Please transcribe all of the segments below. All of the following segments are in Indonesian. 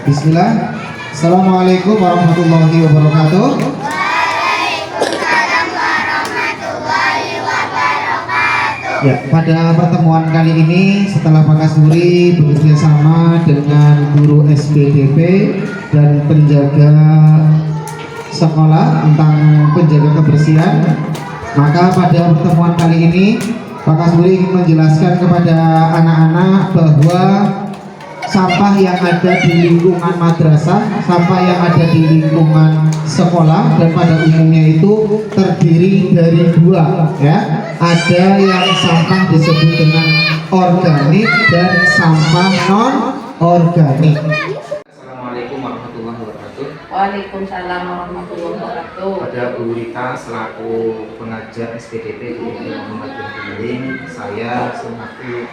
Bismillah. Assalamualaikum warahmatullahi wabarakatuh. Ya, pada pertemuan kali ini setelah Pak Kasburi bekerjasama dengan guru SPDP dan penjaga sekolah tentang penjaga kebersihan, maka pada pertemuan kali ini Pak Kasburi ingin menjelaskan kepada anak-anak bahwa sampah yang ada di lingkungan madrasah, sampah yang ada di lingkungan sekolah dan pada umumnya itu terdiri dari dua, ya. Ada yang sampah disebut dengan organik dan sampah non organik. Assalamualaikum warahmatullahi wabarakatuh. Waalaikumsalam warahmatullahi wabarakatuh. Pada Bu Rita selaku pengajar SPDP di Muhammad bin Kamiling, saya selaku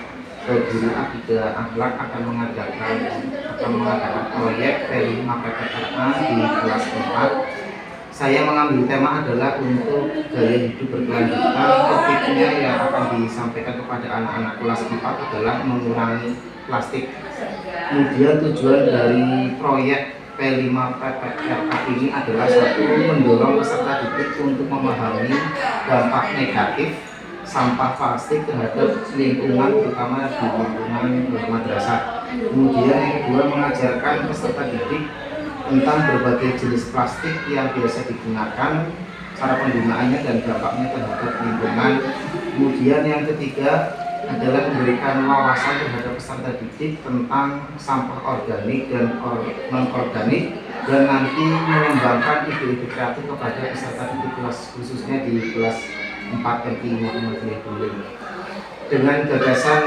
guru akidah akhlak akan mengadakan proyek P5 PPRA di kelas 4. Saya mengambil tema adalah untuk gaya hidup berkelanjutan. Topiknya yang akan disampaikan kepada anak-anak kelas 4 adalah mengurangi plastik. Kemudian tujuan dari proyek P5 PPRA ini adalah satu, mendorong peserta didik untuk memahami dampak negatif sampah plastik terhadap lingkungan, terutama di lingkungan madrasah. Kemudian yang kedua, mengajarkan peserta didik tentang berbagai jenis plastik yang biasa digunakan, cara penggunaannya dan dampaknya terhadap lingkungan. Kemudian yang ketiga adalah memberikan wawasan terhadap peserta didik tentang sampah organik dan non-organik, dan nanti mengembangkan ide-ide kreatif kepada peserta didik kelas, khususnya di kelas 4 MI Muhammad bin Kamiling. Dengan gagasan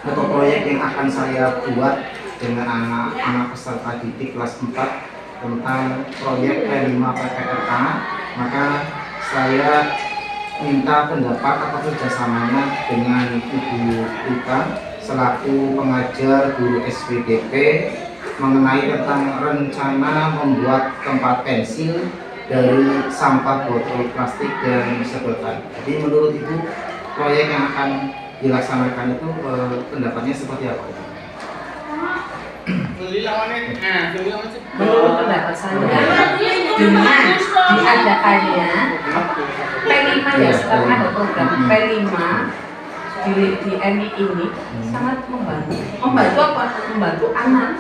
atau proyek yang akan saya buat dengan anak-anak peserta didik kelas 4 tentang proyek P5 PPRA, maka saya minta pendapat atau kerjasamanya dengan Ibu Rita selaku pengajar guru SPDP mengenai tentang rencana membuat tempat pensil dari sampah botol plastik dan sedotan. Jadi menurut Ibu, proyek yang akan dilaksanakan itu pendapatnya seperti apa? Menurut pendapat saya, dengan diadakannya P5 ya, sekarang ada program P5 di MI ini sangat membantu. Membantu apa? Membantu anak.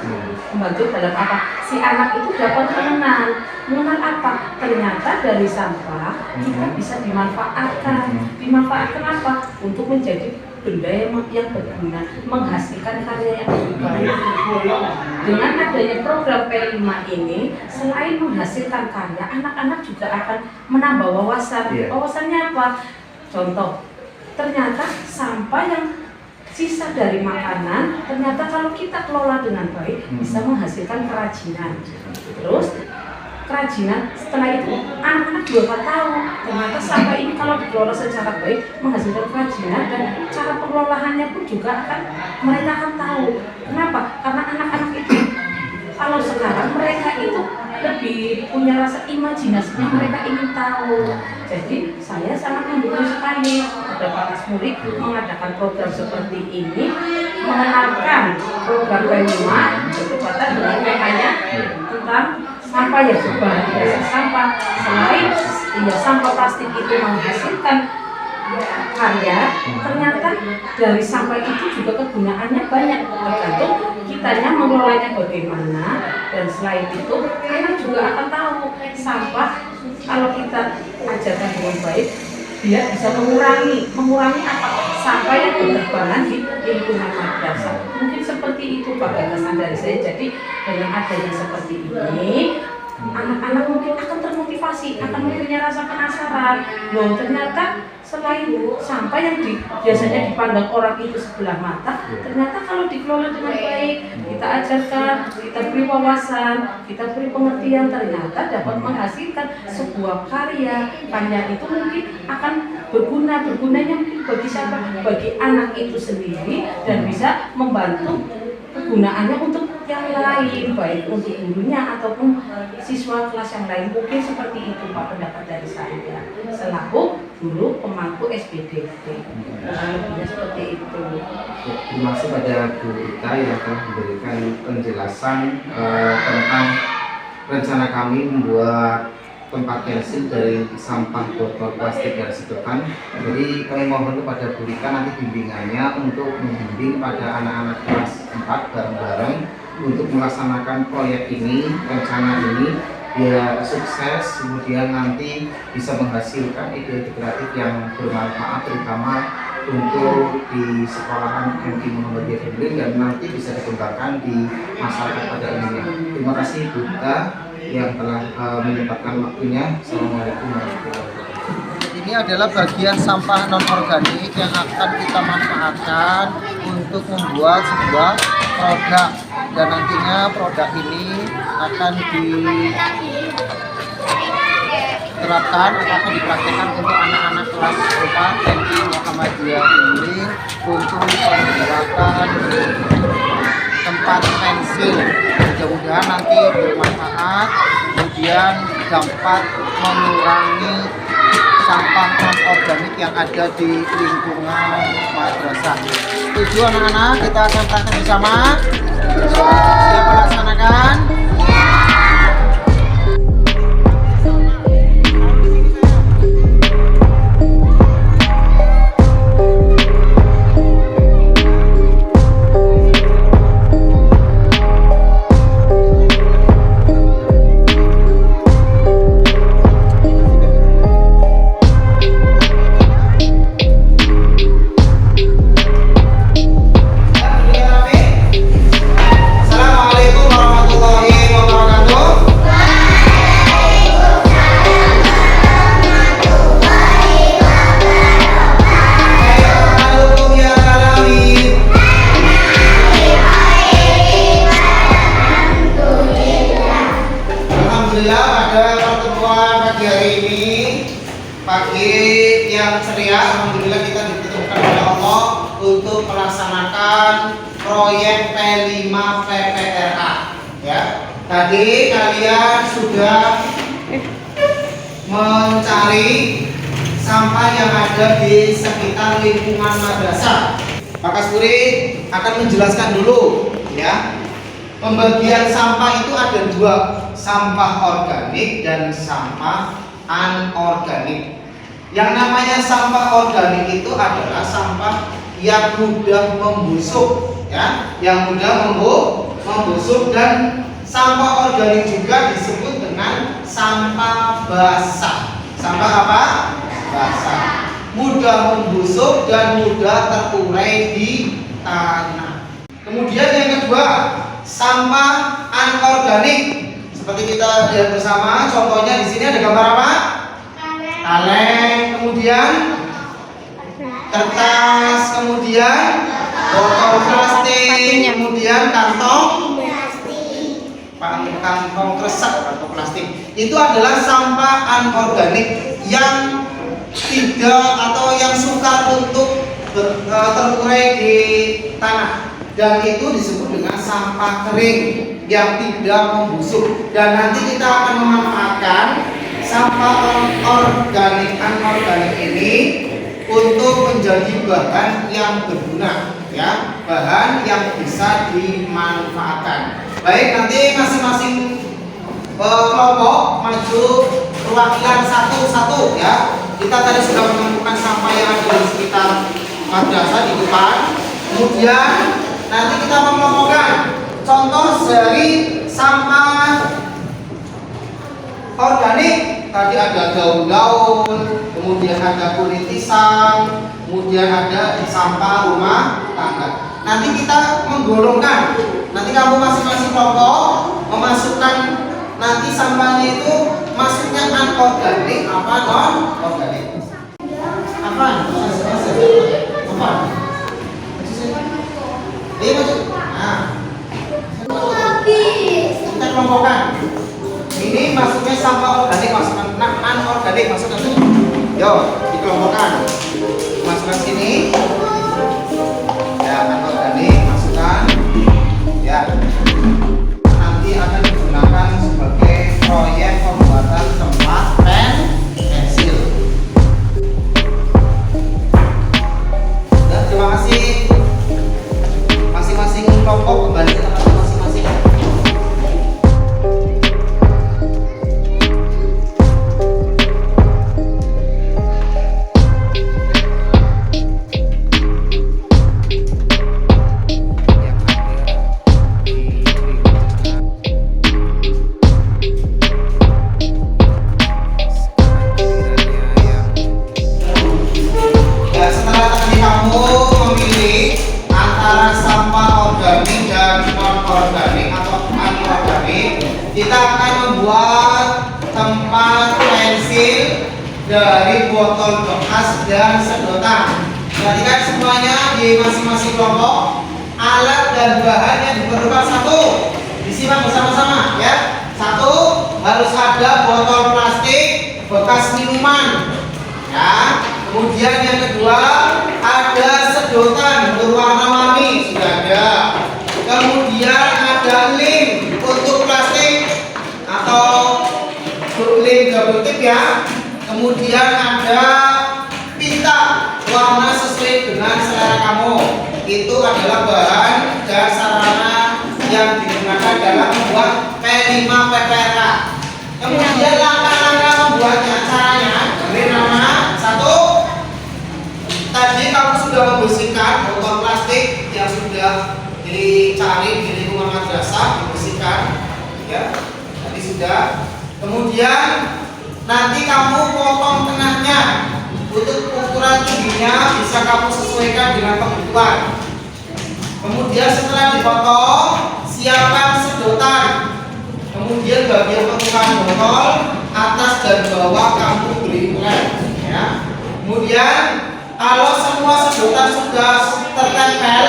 Membantu dalam apa? Si anak itu dapat mengenal apa? Ternyata dari sampah kita bisa dimanfaatkan. Dimanfaatkan apa? Untuk menjadi benda yang berguna, menghasilkan karya yang lebih baik. Dengan adanya program P5 ini, selain menghasilkan karya, anak-anak juga akan menambah wawasan. Wawasannya apa? Contoh, ternyata sampah yang sisa dari makanan, ternyata kalau kita kelola dengan baik bisa menghasilkan kerajinan. Terus kerajinan, setelah itu anak-anak juga akan tahu ternyata sampah ini kalau dikelola secara baik menghasilkan kerajinan, dan cara pengelolaannya pun juga mereka akan tahu. Kenapa? Karena anak-anak itu kalau sekarang mereka itu lebih punya rasa imajinasi, mereka ingin tahu. Jadi saya sangat mendukung sekali pada Pak Kasburi mengadakan program seperti ini, mengenalkan program P5 berkaitan dengan temanya tentang sampah ya, sebagai sampah. Selain sampah plastik itu menghasilkan karya, ternyata dari sampah itu juga kegunaannya banyak, tergantung kitanya mengelolanya bagaimana. Dan selain itu anak juga akan tahu sampah kalau kita ajarkan dengan baik, dia bisa mengurangi apa? Sampah yang berterbangan di lingkungan madrasah. Mungkin seperti itu Pak gagasan dari saya. Jadi dengan adanya seperti ini, anak-anak mungkin akan termotivasi, akan mempunyai rasa penasaran. Loh, ternyata selain sampah yang biasanya dipandang orang itu sebelah mata, ternyata kalau dikelola dengan baik, kita ajarkan, kita beri wawasan, kita beri pengertian, ternyata dapat menghasilkan sebuah karya. Karya itu mungkin akan bergunanya bagi siapa? Bagi anak itu sendiri, dan bisa membantu kegunaannya untuk yang lain, baik untuk gurunya ataupun siswa kelas yang lain. Mungkin seperti itu Pak pendapat dari saya selaku dulu pemangku SPDT. Lebihnya seperti itu. Terima kasih pada Bu Rita yang telah memberikan penjelasan tentang rencana kami membuat tempat pensil dari sampah botol plastik dan sedotan. Jadi kami mohon kepada Bu Rita nanti bimbingannya untuk membimbing pada anak-anak kelas 4 bareng-bareng untuk melaksanakan proyek ini, rencana ini biar sukses, kemudian nanti bisa menghasilkan ide-ide kreatif yang bermanfaat terutama untuk di sekolahan MI Muhammadiyah Demling dan nanti bisa dikembangkan di masyarakat pada umumnya. Terima kasih Bu Rita yang telah menyempatkan waktunya. Assalamualaikum warahmatullahi wabarakatuh. Ini adalah bagian sampah non-organik yang akan kita manfaatkan untuk membuat sebuah produk, dan nantinya produk ini akan diterapkan atau akan dipraktekkan untuk anak-anak kelas 4 MI Muhammadiyah Demling untuk pembuatan tempat pensil. Mudah-mudahan nanti bermanfaat, kemudian dapat mengurangi sampah non-organik yang ada di lingkungan madrasah. Setuju anak-anak? Kita akan praktek bersama. Siap melaksanakan? Pagi yang ceria, alhamdulillah kita ditemukan oleh Allah untuk melaksanakan proyek P5 PPRA. Ya, tadi kalian sudah mencari sampah yang ada di sekitar lingkungan madrasah. Pak Kasburi akan menjelaskan dulu, ya. Pembagian sampah itu ada dua, sampah organik dan sampah anorganik. Yang namanya sampah organik itu adalah sampah yang mudah membusuk, ya, yang mudah membusuk, dan sampah organik juga disebut dengan sampah basah. Sampah apa? Basah. Mudah membusuk dan mudah terurai di tanah. Kemudian yang kedua, sampah anorganik. Seperti kita lihat bersama, contohnya di sini ada gambar apa? Kaleng, kemudian kertas, kemudian botol plastik, kemudian kantong kresek atau plastik. Itu adalah sampah anorganik yang tidak atau yang sukar untuk terurai di tanah, dan itu disebut dengan sampah kering yang tidak membusuk. Dan nanti kita akan memanfaatkan sampah anorganik ini untuk menjadi bahan yang berguna, ya, bahan yang bisa dimanfaatkan. Baik, nanti masing-masing kelompok maju perwakilan satu-satu, ya. Kita tadi sudah menemukan sampah yang ada di sekitar madrasah di depan. Kemudian nanti kita mengelompokkan contoh dari sampah organik. Tadi ada daun-daun, kemudian ada kulit pisang, kemudian ada sampah rumah tangga. Nanti kita menggolongkan. Nanti kamu masing-masing kelompok memasukkan nanti sampahnya itu masuknya anorganik apa non organik. Apa? Apa? Ini masuk. Nah, kita kelompokkan. Ini masuknya sampah organik, masukkan anorganik, masukkan sini. Yo, dikelompokkan. Masukkan sini. Ya, anorganik masukkan. Ya. Nanti akan digunakan sebagai proyek pembuatan tempat pensil. membuat pensil dari botol bekas dan sedotan. Perhatikan semuanya di masing-masing kelompok. Alat dan bahan yang diperlukan satu, disimak bersama-sama ya. Satu, harus ada botol plastik bekas minuman ya. Kemudian yang kedua, ada sedotan berwarna-warni, sudah ada. Kemudian ada lem untuk plastik atau lem double tip ya. Kemudian ada pita warna sesuai dengan selera kamu. Itu adalah bahan dan sarana yang digunakan dalam membuat P5 PPRK. Kemudian langkah-langkah membuatnya, caranya bagaimana? Satu, tadi kamu sudah membersihkan botol plastik yang sudah dicari di lingkungan madrasah, dibersihkan ya, tadi sudah. Kemudian nanti kamu potong tengahnya. Untuk ukuran tingginya bisa kamu sesuaikan dengan kebutuhan. Kemudian setelah dipotong, siapkan sedotan. Kemudian bagian permukaan botol atas dan bawah kamu beri lem ya. Kemudian kalau semua sedotan sudah tertempel,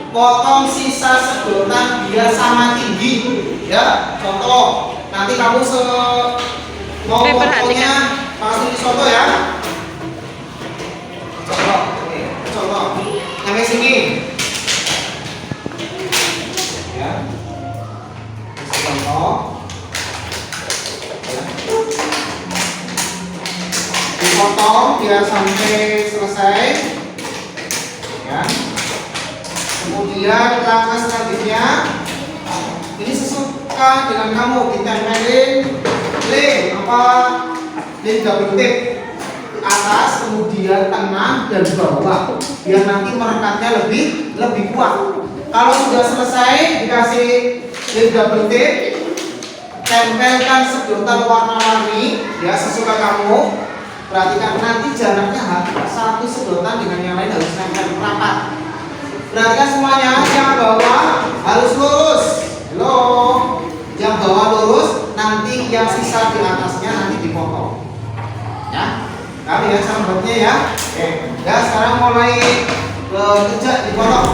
potong sisa sedotan biar sama tinggi ya. Contoh, nanti kamu mau potongnya langsung disoto ya. Contoh, sampai sini ya. Contoh ya. Dipotong biar sampai selesai ya. Kemudian langkah selanjutnya, ini sesuka dengan kamu, ditempelin lem lem double tip atas, kemudian tengah dan bawah biar nanti merekatnya lebih kuat. Kalau sudah selesai dikasih lem double tip, tempelkan sedotan warna-warni ya sesuka kamu. Perhatikan nanti jaraknya satu sedotan dengan yang lain harus tempel rapat. Perhatikan semuanya, yang bawah harus lurus. Halo, yang bawah lurus, nanti yang sisa di atasnya nanti dipotong ya. Kali ya sambutnya ya. Oke. Ya sekarang mulai kerja dipotong.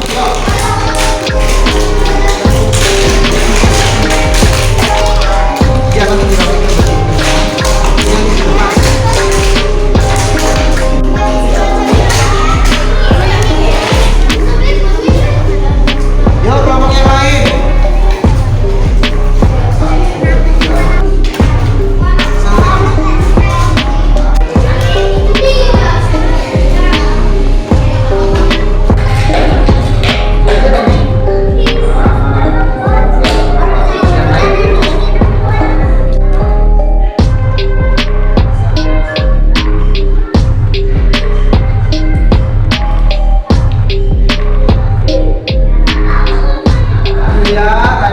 Ya Yo kelompok yang lain.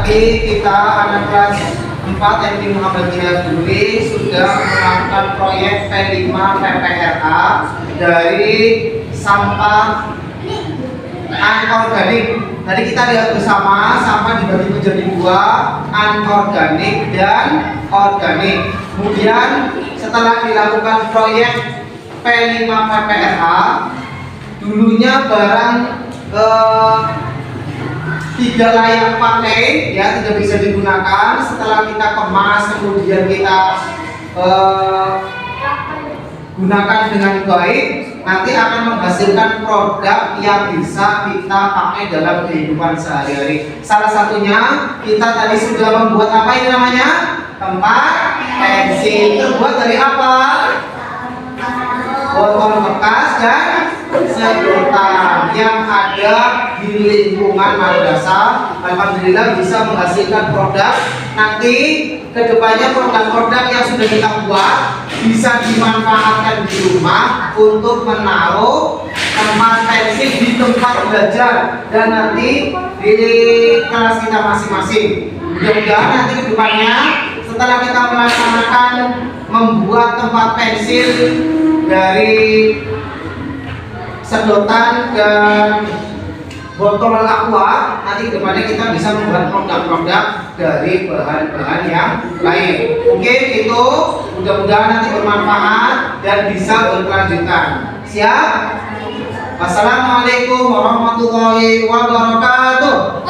Kita anak kelas 4 MT Muhammadiyah Duri sudah melakukan proyek P5 PPRA dari sampah anorganik. Tadi kita lihat bersama sampah dibagi menjadi dua, anorganik dan organik. Kemudian setelah dilakukan proyek P5 PPRA, dulunya barang tidak layak pakai ya, tidak bisa digunakan. Setelah kita kemas, kemudian kita gunakan dengan baik, nanti akan menghasilkan produk yang bisa kita pakai dalam kehidupan sehari-hari. Salah satunya kita tadi sudah membuat apa ini namanya? Tempat pensil. Terbuat dari apa? Botol bekas dan sedotan yang ada di lingkungan madrasah. Alhamdulillah bisa menghasilkan produk. Nanti kedepannya produk-produk yang sudah kita buat bisa dimanfaatkan di rumah untuk menaruh tempat pensil di tempat belajar dan nanti di kelas kita masing-masing. Mudah-mudahan nanti kedepannya setelah kita melaksanakan membuat tempat pensil dari sedotan dan botol aqua, nanti kedepannya kita bisa membuat produk-produk dari bahan-bahan yang lain. Mungkin itu mudah-mudahan nanti bermanfaat dan bisa berkelanjutan. Siap? Wassalamualaikum warahmatullahi wabarakatuh.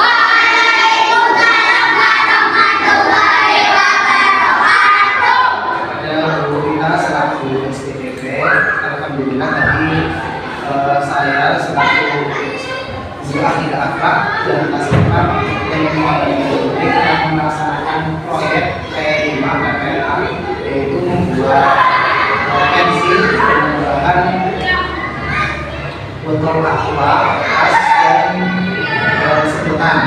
Alhamdulillah tadi saya selaku guru akidah akhlak dan tasawuf yang melaksanakan proyek P5 PPLA, yaitu membuat pensil pengembangan botol aqua, tas dan sedotan.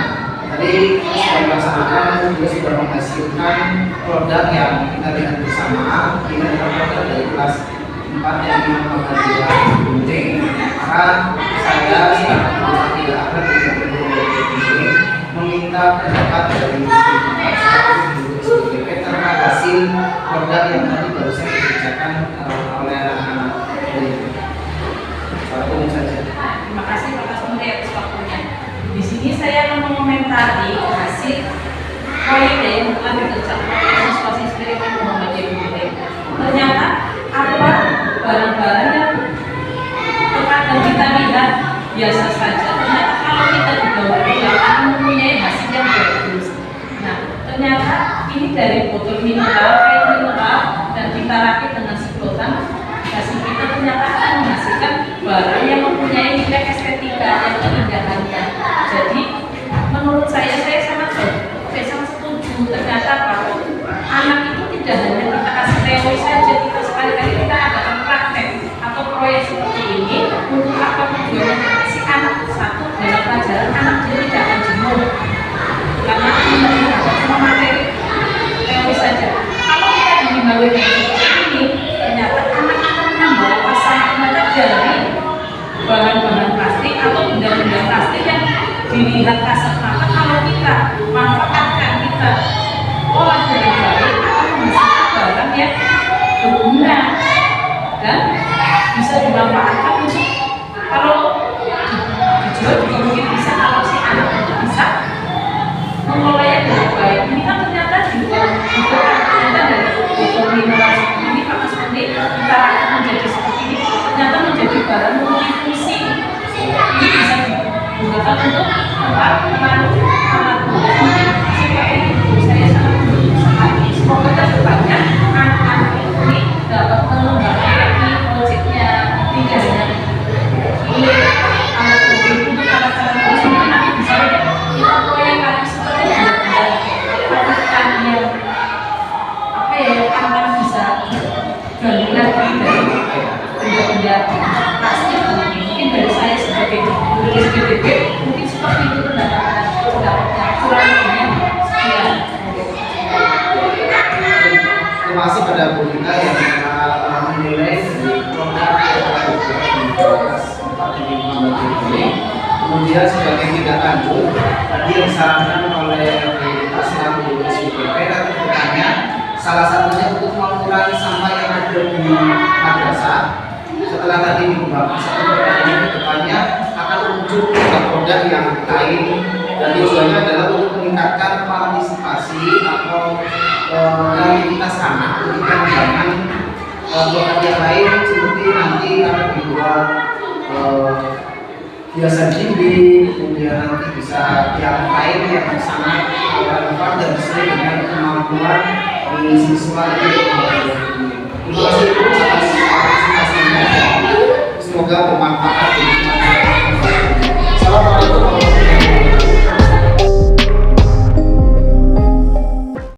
Tadi sudah melaksanakan, juga sudah menghasilkan produk yang kita lihat bersama. Ini adalah produk dari kelas 4 yang Muhammadiyah Gunting. Maka saya selaku tidak akan meminta pendapat dari SPDP terkait hasil produk yang tadi barusan dikerjakan oleh anak-anak dari umum saja. Terima kasih Pak Kasmudi atas waktunya. Di sini saya akan mengomentari hasil proyek yang telah dikerjakan oleh siswa-siswi Muhammadiyah Gunting. Ternyata apa barang-barang yang terkadang kita lihat biasa saja, ternyata kalau kita dibawa akan mempunyai hasil yang bagus. Nah, ternyata ini dari botol mineral, air mineral, dan kita rakit dengan sedotan, hasil kita ternyata akan menghasilkan barang yang mempunyai nilai estetika yang keindahannya. Jadi, menurut saya sangat setuju. Ternyata bahwa anak itu tidak hanya kita kasih teori saja, kita sekali-kali kita adakan praktek atau proyek seperti ini untuk apa tujuannya? Si anak satu dalam pelajaran anak jadi tidak akan jenuh karena ini cuma materi teori saja. Kalau kita dibimbingi seperti ini, ternyata anak akan menambah pasangan dari bahan-bahan plastik atau benda-benda plastik yang dilihat kasat mata. Kalau kita manfaatkan, kita olah dengan baik, akan menghasilkan barang yang berguna dan bisa dimanfaatkan untuk kalau dijual juga mungkin bisa, kalau si anak itu bisa mengelolanya dengan baik. Ini kan ternyata ternyata dari botol mineral ini Pak Kasmudi kita akan menjadi seperti ini, ternyata menjadi barang multifungsi. Ini bisa digunakan untuk tempat alat seperti itu. Saya sangat mendukung sekali. Semoga kedepannya anak-anak ini dapat mengembangkan lagi proyeknya, tidak hanya ini anak itu untuk anak-anak terus nanti bisa kita proyek lagi seperti benda-benda yang apa ya, akan bisa gali lagi dari benda-benda plastik. Mungkin dari saya sebagai guru SPDP mungkin seperti itu pendapatnya kurang lebihnya sekian. Terima kasih pada Bu Rita yang menilai dari produk yang kemudian sebagai tindak lanjut tadi yang disarankan oleh Bu Rita selaku guru SPDP dan kedepannya salah satunya untuk mengurangi sampah yang ada di madrasah. Setelah tadi dikembangkan satu produk ini, kedepannya akan muncul produk yang lain dan tujuannya adalah untuk meningkatkan partisipasi atau kreativitas anak untuk pengembangan produk yang lain, seperti nanti akan dibuat hiasan dinding, kemudian nanti bisa yang lain yang sangat relevan dan sesuai dengan kemampuan siswa itu. Terima kasih atas partisipasinya. Semoga bermanfaat.